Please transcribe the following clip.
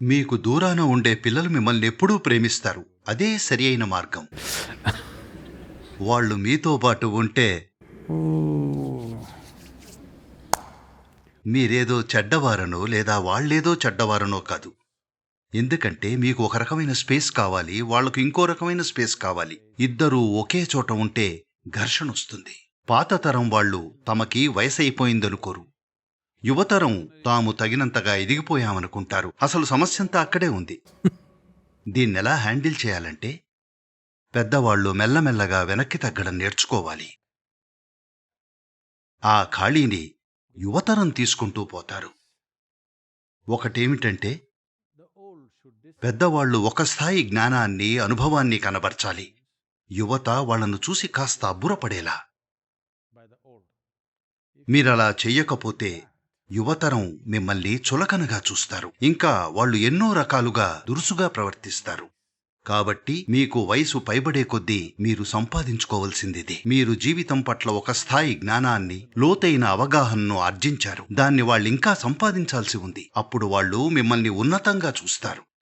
మీకు దూరాన ఉండే పిల్లలు మిమ్మల్ని ఎప్పుడూ ప్రేమిస్తారు. అదే సరి అయిన మార్గం. వాళ్ళు మీతో పాటు ఉంటే మీరేదో చెడ్డవారనో లేదా వాళ్ళేదో చెడ్డవారనో కాదు. ఎందుకంటే మీకు ఒక రకమైన స్పేస్ కావాలి, వాళ్లకు ఇంకో రకమైన స్పేస్ కావాలి. ఇద్దరూ ఒకే చోట ఉంటే ఘర్షణొస్తుంది. పాత తరం వాళ్ళు తమకి వయసైపోయిందనుకోరు. యువతరం తాము తగినంతగా ఎదిగిపోయామనుకుంటారు. అసలు సమస్యంతా అక్కడే ఉంది. దీన్నెలా హ్యాండిల్ చేయాలంటే పెద్దవాళ్లు మెల్లమెల్లగా వెనక్కి తగ్గడం నేర్చుకోవాలి. ఆ ఖాళీని యువతరం తీసుకుంటూ పోతారు. ఒకటేమిటంటే పెద్దవాళ్లు ఒక స్థాయి జ్ఞానాన్ని, అనుభవాన్ని కనబర్చాలి. యువత వాళ్లను చూసి కాస్త అబ్బురపడేలా. మీరలా చెయ్యకపోతే యువతరం మిమ్మల్ని చులకనగా చూస్తారు. ఇంకా వాళ్ళు ఎన్నో రకాలుగా దురుసుగా ప్రవర్తిస్తారు. కాబట్టి మీకు వయసు పైబడే కొద్దీ మీరు సంపాదించుకోవలసిందిదే. మీరు జీవితం పట్ల ఒక స్థాయి జ్ఞానాన్ని, లోతైన అవగాహనను ఆర్జించారు. దాన్ని వాళ్ళింకా సంపాదించాల్సి ఉంది. అప్పుడు వాళ్ళు మిమ్మల్ని ఉన్నతంగా చూస్తారు.